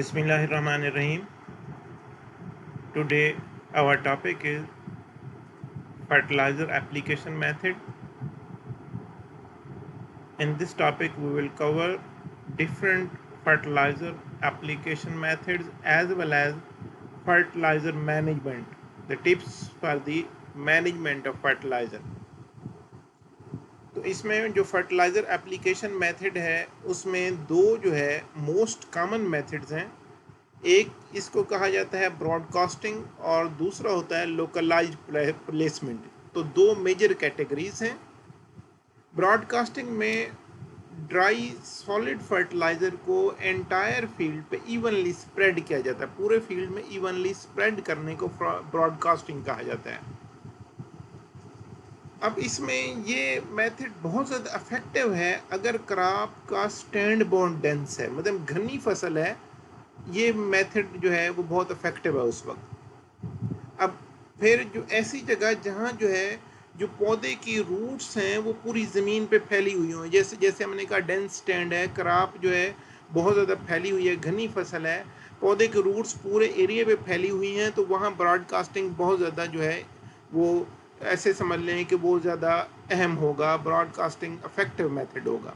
Bismillahirrahmanirrahim. Today our topic is fertilizer application method. In this topic we will cover different fertilizer application methods as well as fertilizer management, the tips for the management of fertilizer. तो इसमें जो fertiliser application method है उसमें दो जो है most common methods हैं। एक इसको कहा जाता है ब्रॉडकास्टिंग और दूसरा होता है लोकलाइज्ड प्लेसमेंट। तो दो मेजर कैटेगरीज हैं। ब्रॉडकास्टिंग में ड्राई सॉलिड फर्टिलाइज़र को एंटायर फील्ड पे इवनली स्प्रेड किया जाता है, पूरे फील्ड में इवनली स्प्रेड करने को ब्रॉडकास्टिंग कहा जाता है। अब इसमें ये मेथड बहुत ज़्यादा इफेक्टिव है अगर क्रॉप का स्टैंड बोर्न डेंस है, मतलब घनी फसल है। ये मेथड जो है वो बहुत इफेक्टिव है उस वक्त। अब फिर जो ऐसी जगह जहाँ जो है जो पौधे की रूट्स हैं वो पूरी ज़मीन पे फैली हुई हों, जैसे जैसे हमने कहा डेंस स्टैंड है, क्रॉप जो है बहुत ज़्यादा फैली हुई है, घनी फसल है, पौधे के रूट्स पूरे एरिया पे फैली हुई हैं, तो वहाँ ब्रॉडकास्टिंग बहुत ज़्यादा जो है वो ऐसे समझ लें कि वो ज़्यादा अहम होगा, ब्रॉडकास्टिंग इफेक्टिव मेथड होगा।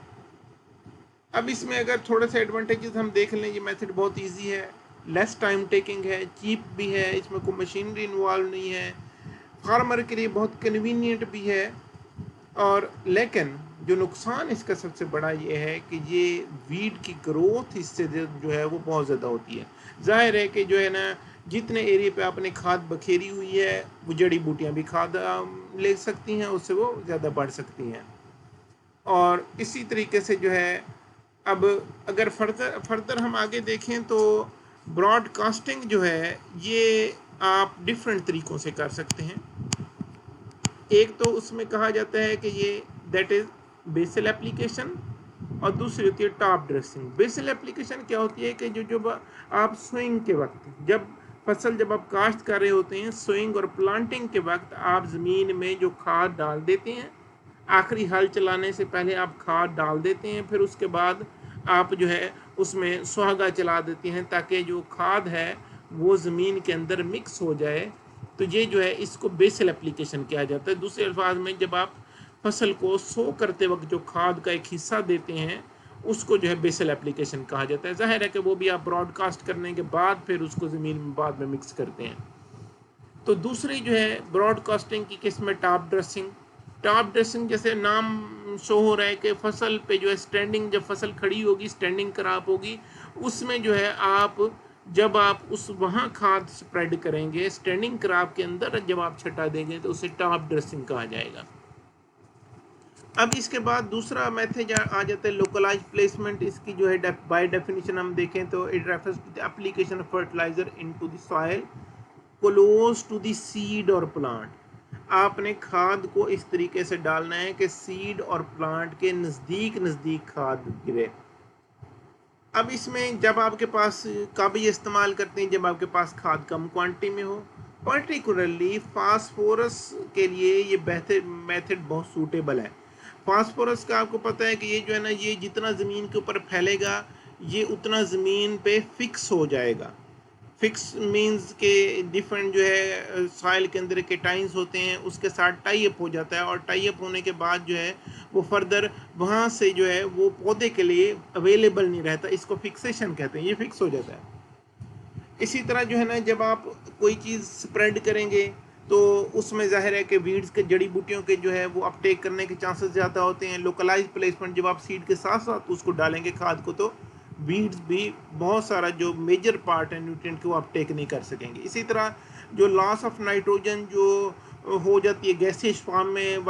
अब इसमें अगर थोड़े से एडवांटेजेस हम देख लें, ये मेथड बहुत इजी है, लेस टाइम टेकिंग है, चीप भी है, इसमें कोई मशीनरी इन्वॉल्व नहीं है, फार्मर के लिए बहुत कन्वीनियंट भी है। और लेकिन जो नुकसान इसका सबसे बड़ा ये है कि ये वीड की ग्रोथ इससे जो है वो बहुत ज़्यादा होती है। जाहिर है कि जो है ना जितने एरिया पे आपने खाद बखेरी हुई है वो जड़ी बूटियाँ भी खाद ले सकती हैं, उससे वो ज़्यादा बढ़ सकती हैं। और इसी तरीके से जो है अब अगर फर्दर हम आगे देखें तो ब्रॉडकास्टिंग जो है ये आप डिफरेंट तरीक़ों से कर सकते हैं। एक तो उसमें कहा जाता है कि ये दैट इज़ बेसल एप्लीकेशन और दूसरी होती है टॉप ड्रेसिंग। बेसल एप्लीकेशन क्या होती है कि जो आप सोइंग के वक्त जब आप काश्त कर रहे होते हैं, सोइंग और प्लांटिंग के वक्त आप ज़मीन में जो खाद डाल देते हैं, आखिरी हल चलाने से पहले आप खाद डाल देते हैं, फिर उसके बाद आप जो है उसमें सुहागा चला देते हैं ताकि जो खाद है वो ज़मीन के अंदर मिक्स हो जाए। तो ये जो है इसको बेसल एप्लीकेशन किया जाता है। दूसरे अल्फाज में जब आप फसल को सो करते वक्त जो खाद का एक हिस्सा देते हैं उसको जो है बेसल एप्लीकेशन कहा जाता है। जाहिर है कि वो भी आप ब्रॉडकास्ट करने के बाद फिर उसको ज़मीन में बाद में मिक्स करते हैं। तो दूसरी जो है ब्रॉडकास्टिंग की किस्म है टॉप ड्रेसिंग। टॉप ड्रेसिंग जैसे नाम शो हो रहा है कि फसल पे जो है स्टैंडिंग, जब फसल खड़ी होगी स्टैंडिंग क्रॉप होगी, उसमें जो है जब आप उस वहाँ खाद स्प्रेड करेंगे स्टैंडिंग क्रॉप के अंदर, जब आप छटा देंगे तो उसे टॉप ड्रेसिंग कहा जाएगा। अब इसके बाद दूसरा मेथड आ जाता है लोकलाइज प्लेसमेंट। इसकी जो है बाय डेफिनेशन हम देखें तो it refers to the application of fertilizer into the soil close to the seed और प्लांट। आपने खाद को इस तरीके से डालना है कि सीड और प्लांट के नज़दीक खाद गिरे। अब इसमें जब आपके पास कब ये इस्तेमाल करते हैं, जब आपके पास खाद कम क्वांटिटी में हो। पर्टिकुलरली फास्फोरस के लिए ये बेहतर मेथड बहुत सूटेबल है। फास्फोरस का आपको पता है कि ये जो है ना, ये जितना ज़मीन के ऊपर फैलेगा ये उतना ज़मीन पे फिक्स हो जाएगा। फिक्स मींस के डिफरेंट जो है सॉइल के अंदर केटाइंस होते हैं उसके साथ टाई अप हो जाता है, और टाई अप होने के बाद जो है वो फर्दर वहाँ से जो है वो पौधे के लिए अवेलेबल नहीं रहता। इसको फिक्सेशन कहते हैं, ये फिक्स हो जाता है। इसी तरह जो है ना जब आप कोई चीज़ स्प्रेड करेंगे तो उसमें जाहिर है कि वीड्स के जड़ी बूटियों के जो है वो अपटेक करने के चांसेस ज़्यादा होते हैं। लोकलाइज प्लेसमेंट, जब आप सीड के साथ साथ उसको डालेंगे खाद को, तो वीड्स भी बहुत सारा जो मेजर पार्ट है न्यूट्रिएंट को अपटेक नहीं कर सकेंगे। इसी तरह जो लॉस ऑफ नाइट्रोजन जो हो जाती है गैसेज फॉर्म में,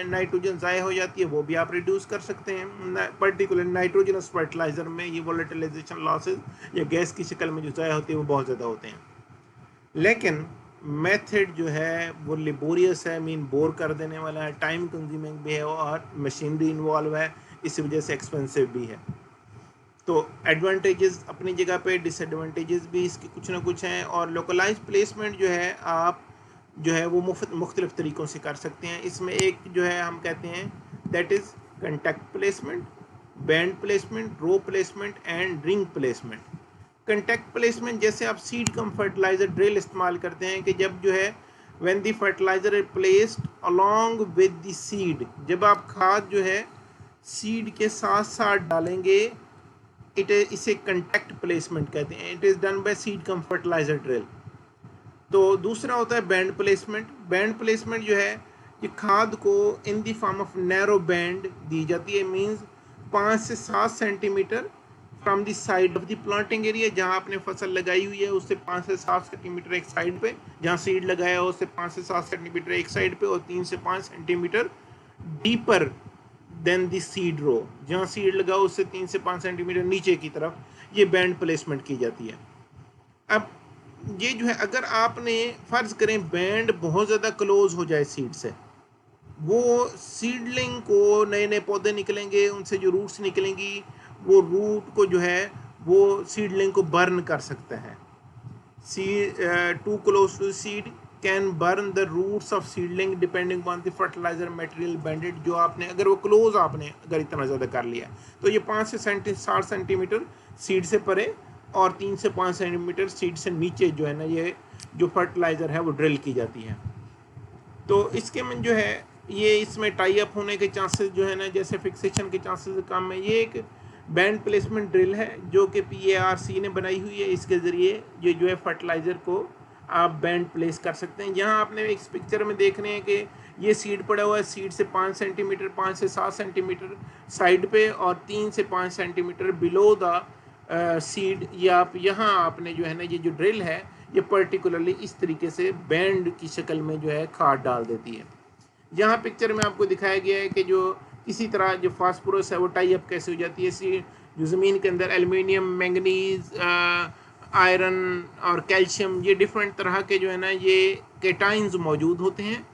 नाइट्रोजन ज़ाया हो जाती है, वो भी आप रिड्यूस कर सकते हैं। पर्टिकुलर नाइट्रोजनस फर्टिलाइज़र में ये वोलेटिलाइजेशन लॉसेज या गैस की शक्ल में जो ज़ाया होती है वो बहुत ज़्यादा होते हैं। लेकिन मेथड जो है वो लेबोरियस है, मीन बोर कर देने वाला है, टाइम कंज्यूमिंग भी है और मशीनरी इन्वॉल्व है, इस वजह से एक्सपेंसिव भी है। तो एडवांटेजेस अपनी जगह पे, डिसएडवांटेजेस भी इसके कुछ ना कुछ हैं। और लोकलाइज प्लेसमेंट जो है आप जो है वो मुख्तलिफ तरीक़ों से कर सकते हैं। इसमें एक जो है हम कहते हैं that is contact placement, band placement, row placement and ring placement. Contact placement, जैसे आप सीड कम फर्टिलाइजर ड्रिल इस्तेमाल करते हैं कि जब जो है when the fertilizer is placed along with the seed, जब आप खाद जो है सीड के साथ साथ डालेंगे, इसे कंटैक्ट प्लेसमेंट कहते हैं। It is done by seed cum fertilizer drill. तो दूसरा होता है बैंड प्लेसमेंट। बैंड प्लेसमेंट जो है ये खाद को in the form of narrow band दी जाती है, मींस 5 से 7 centimetre from the side of the planting area, जहां आपने फसल लगाई हुई है उससे 5 से 7 सेंटीमीटर एक साइड पे, जहां सीड लगाया हो उससे 5 से 7 सेंटीमीटर एक साइड पे, और 3 से 5 centimetre deeper than the seed row, जहां सीड लगा हो उससे 3 से 5 सेंटीमीटर नीचे की तरफ ये बैंड प्लेसमेंट की जाती है। अब ये जो है, अगर आपने फर्ज करें बैंड बहुत ज़्यादा क्लोज हो जाए सीड से, वो सीडलिंग को, नए नए पौधे निकलेंगे, उनसे जो रूट्स निकलेंगी, वो रूट को जो है वो सीडलिंग को बर्न कर सकता है। Too close to seed can burn the roots of seedling depending on the fertiliser material banded. जो आपने, अगर वो क्लोज आपने अगर इतना ज़्यादा कर लिया तो ये 5 से 7 सेंटीमीटर सीड से परे और 3 से 5 सेंटीमीटर सीड से नीचे जो है ना, ये जो फर्टिलाइज़र है वो ड्रिल की जाती है। तो इसके में जो है ये इसमें टाई अप होने के चांसेस जो है ना, जैसे फिक्सेशन के चांसेस कम है। ये एक बैंड प्लेसमेंट ड्रिल है जो कि PARC ने बनाई हुई है। इसके ज़रिए ये जो है फर्टिलाइज़र को आप बैंड प्लेस कर सकते हैं। यहाँ आपने इस पिक्चर में देख रहे हैं कि ये सीड पड़ा हुआ है, सीड से 5 सेंटीमीटर 5 से 7 सेंटीमीटर साइड पे और 3 से 5 सेंटीमीटर बिलो द सीड। ये आप यहाँ आपने जो है ना, ये जो ड्रिल है ये पर्टिकुलरली इस तरीके से बैंड की शक्ल में जो है खाद डाल देती है। यहाँ पिक्चर में आपको दिखाया गया है कि जो इसी तरह जो फास्फोरस है वो टाई अप कैसे हो जाती है। जो ज़मीन के अंदर एल्युमिनियम, मैंगनीज, आयरन और कैल्शियम, ये डिफरेंट तरह के जो है ना ये कैटाइंस मौजूद होते हैं।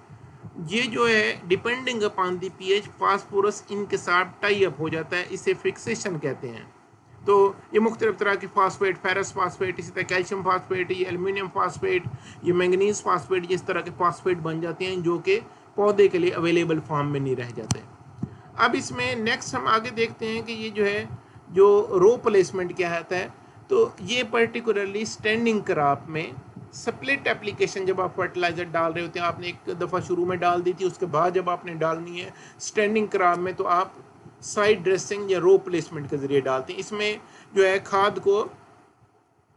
ये जो है depending upon the pH phosphorus इनके साथ टाई अप हो जाता है, इसे फिक्सेशन कहते हैं। तो ये मुख्तलिफ तरह के फास्फेट, फेरस फास्फेट, इसी तरह कैल्शियम फास्फेट, ये एल्युमिनियम फास्फेट, ये मैंगनीज फास्फेट, इस तरह के फास्फेट बन जाते हैं जो कि पौधे के लिए अवेलेबल फॉर्म में नहीं रह जाते। अब इसमें नेक्स्ट हम आगे देखते हैं कि ये जो है जो रो प्लेसमेंट क्या होता है। तो ये पर्टिकुलरली स्टैंडिंग क्रॉप में स्प्लिट एप्लीकेशन, जब आप फर्टिलाइज़र डाल रहे होते हैं, आपने एक दफ़ा शुरू में डाल दी थी, उसके बाद जब आपने डालनी है स्टैंडिंग क्रॉप में तो आप साइड ड्रेसिंग या रो प्लेसमेंट के ज़रिए डालते हैं। इसमें जो है खाद को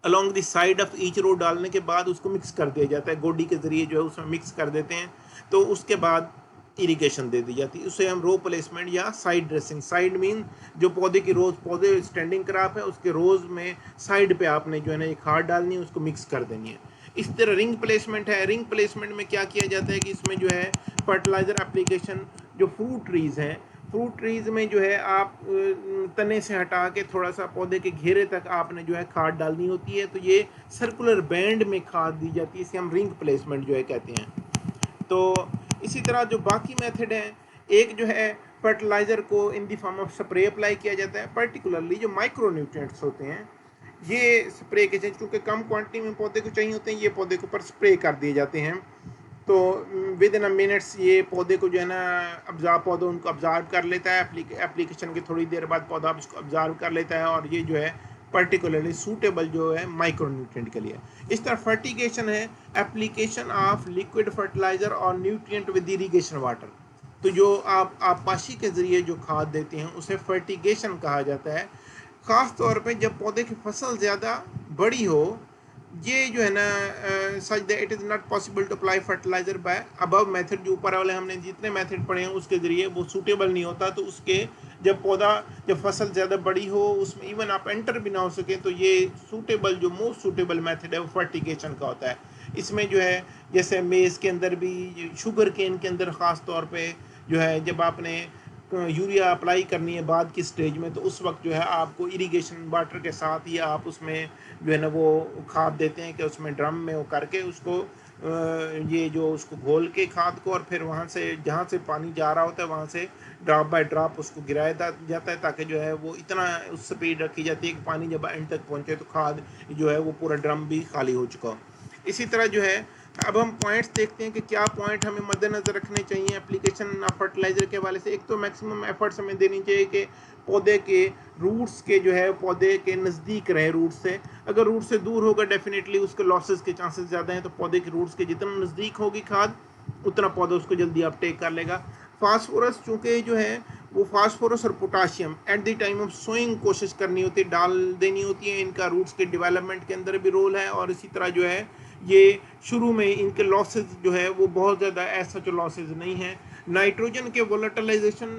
along the side of each row डालने के बाद उसको मिक्स कर दिया जाता है, गोडी के ज़रिए जो है उसमें मिक्स कर देते हैं। तो उसके बाद इरिगेशन दे दी जाती है, उसे हम रो प्लेसमेंट या साइड ड्रेसिंग। साइड मीन जो पौधे की रोज़, पौधे स्टैंडिंग क्रॉप है उसके रोज़ में साइड पे आपने जो है ना ये खाद डालनी है, उसको मिक्स कर देनी है। इस तरह रिंग प्लेसमेंट है। रिंग प्लेसमेंट में क्या किया जाता है कि इसमें जो है फर्टिलाइज़र एप्लीकेशन, जो फ्रूट ट्रीज़ हैं, फ्रूट ट्रीज़ में जो है आप तने से हटा के थोड़ा सा पौधे के घेरे तक आपने जो है खाद डालनी होती है। तो ये सर्कुलर बैंड में खाद दी जाती है, इसे हम रिंग प्लेसमेंट जो है कहते हैं। तो इसी तरह जो बाकी मेथड हैं, एक जो है फर्टिलाइज़र को in the form of spray apply किया जाता है। पर्टिकुलरली जो माइक्रो न्यूट्रिएंट्स होते हैं ये स्प्रे के चाहिए, क्योंकि कम क्वांटिटी में पौधे को चाहिए होते हैं, ये पौधे के ऊपर स्प्रे कर दिए जाते हैं। तो विद इन अ मिनट्स ये पौधे को जो है ना पौधा उनको ऑब्ज़र्व कर लेता है। एप्लीकेशन के थोड़ी देर बाद पौधा उसको ऑब्ज़र्व कर लेता है और ये जो है पर्टिकुलरली सूटेबल जो है माइक्रो न्यूट्रिएंट के लिए। इस तरह फर्टिगेशन है, एप्लीकेशन ऑफ लिक्विड फर्टिलाइज़र और न्यूट्रिएंट विद इरीगेशन वाटर। तो जो आप आबपाशी के ज़रिए जो खाद देते हैं उसे फर्टिगेशन कहा जाता है। ख़ास तौर पे जब पौधे की फसल ज़्यादा बड़ी हो, ये जो है ना such that it is not possible to apply fertilizer by above method. जो ऊपर वाले हमने जितने मेथड पढ़े हैं उसके ज़रिए वो सूटेबल नहीं होता। तो उसके जब फसल ज़्यादा बड़ी हो, उसमें इवन आप एंटर भी ना हो सकें, तो ये सूटेबल, जो मोस्ट सूटेबल मेथड है वो फर्टिगेशन का होता है। इसमें जो है जैसे मेज़ के अंदर भी, शुगर केन के अंदर ख़ास तौर पे जो है जब आपने यूरिया अप्लाई करनी है बाद की स्टेज में, तो उस वक्त जो है आपको इरिगेशन वाटर के साथ ही आप उसमें जो है ना वो खाद देते हैं कि उसमें ड्रम में वो करके उसको ये जो उसको घोल के खाद को, और फिर वहाँ से जहाँ से पानी जा रहा होता है वहाँ से ड्रॉप बाय ड्रॉप उसको गिराया जाता है, ताकि जो है वो इतना उस स्पीड रखी जाती है कि पानी जब एंड तक पहुँचे तो खाद जो है वो पूरा ड्रम भी खाली हो चुका हो। इसी तरह जो है अब हम पॉइंट्स देखते हैं कि क्या पॉइंट हमें मद्देनज़र रखने चाहिए एप्लीकेशन ऑफ फर्टिलाइज़र के हवाले से। एक तो मैक्सिमम एफर्ट्स हमें देनी चाहिए कि पौधे के रूट्स के जो है पौधे के नज़दीक रहे रूट से। अगर रूट से दूर होगा डेफिनेटली उसके लॉसेस के चांसेस ज़्यादा हैं, तो पौधे के रूट्स के जितना नज़दीक होगी खाद उतना पौधा उसको जल्दी अपटेक कर लेगा। फास्फोरस चूँकि जो है वो फास्फोरस और potassium at the time of sowing कोशिश करनी होती है, डाल देनी होती है। इनका रूट्स के डेवलपमेंट के अंदर भी रोल है, और इसी तरह जो है ये शुरू में इनके लॉसेज जो है वो बहुत ज़्यादा ऐसा जो लॉसेज नहीं है। नाइट्रोजन के वोलेटिलाइजेशन,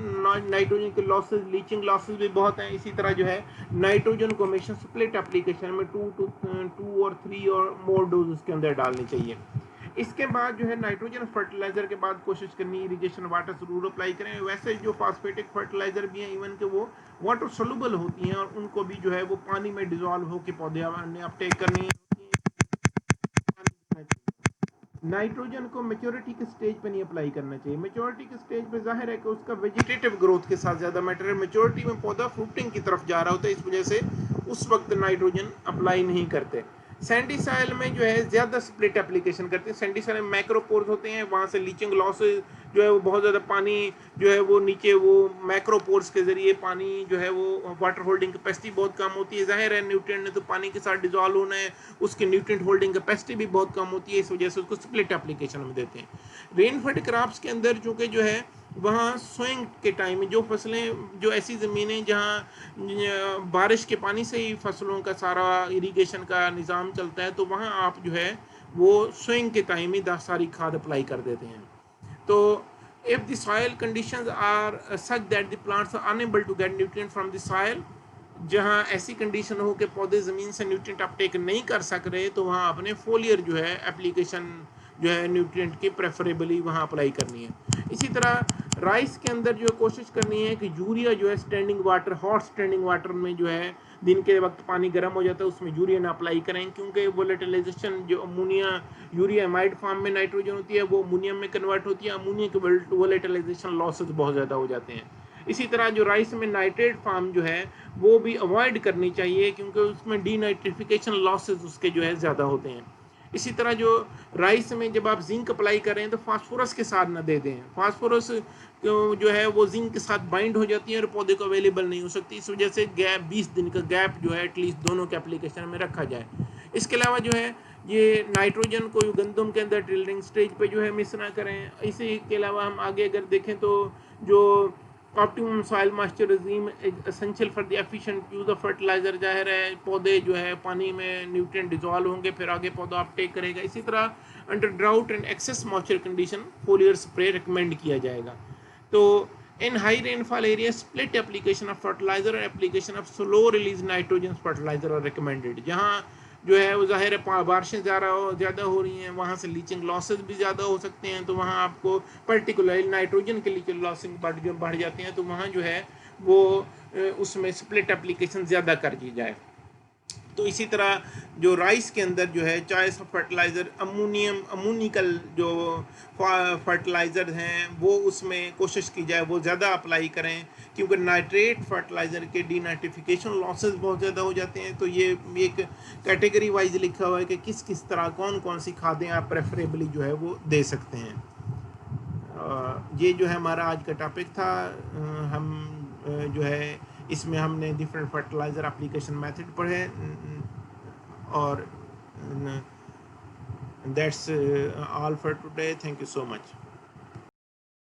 नाइट्रोजन के लॉसेज, लीचिंग लॉसेज भी बहुत हैं। इसी तरह जो है नाइट्रोजन को हमेशा स्प्लिट एप्लीकेशन में 2 और 3 और मोर डोज उसके अंदर डालनी चाहिए। इसके बाद जो है नाइट्रोजन फर्टिलाइजर के बाद कोशिश करनी इरिगेशन वाटर जरूर अप्लाई करें। वैसे जो फास्फेटिक फर्टिलाइजर भी हैं इवन के वो वाटर सोलुबल होती हैं, और उनको भी जो है वो पानी में डिजोल्व होकर पौधे ने अपटेक करनी है। नाइट्रोजन को मेच्योरिटी के स्टेज पे नहीं अप्लाई करना चाहिए। मेच्योरिटी के स्टेज पे जाहिर है कि उसका वेजिटेटिव ग्रोथ के साथ ज़्यादा मैटर है। मेच्योरिटी में पौधा फ्रूटिंग की तरफ जा रहा होता है, इस वजह से उस वक्त नाइट्रोजन अप्लाई नहीं करते। सैंडी सॉइल में जो है ज़्यादा स्प्लिट एप्लीकेशन करते हैं। सैंडी सॉइल में मैक्रोपोर्स होते हैं, वहाँ से लीचिंग लॉसेज जो है वो बहुत ज़्यादा पानी जो है वो नीचे वो मैक्रोपोर्स के ज़रिए पानी जो है वो वाटर होल्डिंग कैपेसिटी बहुत कम होती है। जाहिर है न्यूट्रिएंट ने तो पानी के साथ डिजॉल्व होना है, उसकी न्यूट्रिएंट होल्डिंग कैपेसिटी भी बहुत कम होती है, इस वजह से उसको स्प्लिट एप्लीकेशन में देते हैं। रेनफेड क्रॉप्स के अंदर चूँकि जो है वहाँ सोइंग के टाइम में जो फसलें, जो ऐसी ज़मीनें जहाँ बारिश के पानी से ही फसलों का सारा इरीगेशन का निज़ाम चलता है, तो वहाँ आप जो है वो सोइंग के टाइम ही सारी खाद अप्लाई कर देते हैं। तो if the soil conditions are such that the plants are unable to get nutrient from the soil, जहाँ ऐसी कंडीशन हो कि पौधे ज़मीन से न्यूट्रिएंट अपटेक नहीं कर सक रहे, तो वहाँ अपने फोलियर जो है एप्लीकेशन जो है न्यूट्रिएंट की प्रेफरेबली वहाँ अप्लाई करनी है। इसी तरह राइस के अंदर जो कोशिश करनी है कि यूरिया जो है standing water, hot standing water में जो है दिन के वक्त पानी गर्म हो जाता है उसमें यूरिया ना अप्लाई करें, क्योंकि वोलेटिलाइजेशन जो अमोनिया यूरिया एमाइड फॉर्म में नाइट्रोजन होती है वो अमोनियम में कन्वर्ट होती है। अमोनिया के वोलेटिलाइजेशन लॉसेज बहुत ज़्यादा हो जाते हैं। इसी तरह जो राइस में नाइट्रेट फॉर्म जो है वो भी अवॉइड करनी चाहिए, क्योंकि उसमें डीनाइट्रिफिकेशन लॉसेज उसके जो है ज़्यादा होते हैं। इसी तरह जो राइस में जब आप जिंक अप्लाई करें तो फास्फोरस के साथ ना दे दें। फास्फोरस जो है वो जिंक के साथ बाइंड हो जाती है और पौधे को अवेलेबल नहीं हो सकती, इस वजह से गैप 20 दिन का गैप जो है एटलीस्ट दोनों के एप्लीकेशन में रखा जाए। इसके अलावा जो है ये नाइट्रोजन को गंदम के अंदर ड्रिलिंग स्टेज पे जो है मिस ना करें। इसी के अलावा हम आगे अगर देखें तो जो optimum soil moisture regime essential for the efficient use of fertilizer, जाहिर है पौधे जो है पानी में न्यूट्रिएंट डिजॉल्व होंगे फिर आगे पौधा अपटेक करेगा। इसी तरह under drought and excess moisture condition foliar spray recommend किया जाएगा। तो in high rainfall area split application of fertiliser or application of slow release nitrogen fertiliser are recommended. जहाँ जो है वो ज़ाहिर है बारिशें ज़्यादा हो रही हैं, वहाँ से लीचिंग लॉसेज भी ज़्यादा हो सकते हैं, तो वहाँ आपको पर्टिकुलरली नाइट्रोजन के लीचिंग लॉसिंग बढ़ जाते हैं, तो वहाँ जो है वो उसमें स्प्लिट एप्लीकेशन ज़्यादा कर दी जाए। तो इसी तरह जो राइस के अंदर जो है चॉइस ऑफ फर्टिलाइज़र अमोनिकल जो फर्टिलाइज़र हैं वो उसमें कोशिश की जाए वो ज़्यादा अप्लाई करें, क्योंकि नाइट्रेट फर्टिलाइज़र के डीनाइट्रिफिकेशन लॉसेस बहुत ज़्यादा हो जाते हैं। तो ये एक कैटेगरी वाइज लिखा हुआ है कि किस किस तरह कौन कौन सी खादें आप प्रेफरेबली जो है वो दे सकते हैं। ये जो है हमारा आज का टॉपिक था। हम जो है इसमें हमने डिफरेंट फर्टिलाइज़र एप्लीकेशन मेथड पढ़े, और that's all for today. Thank you so much.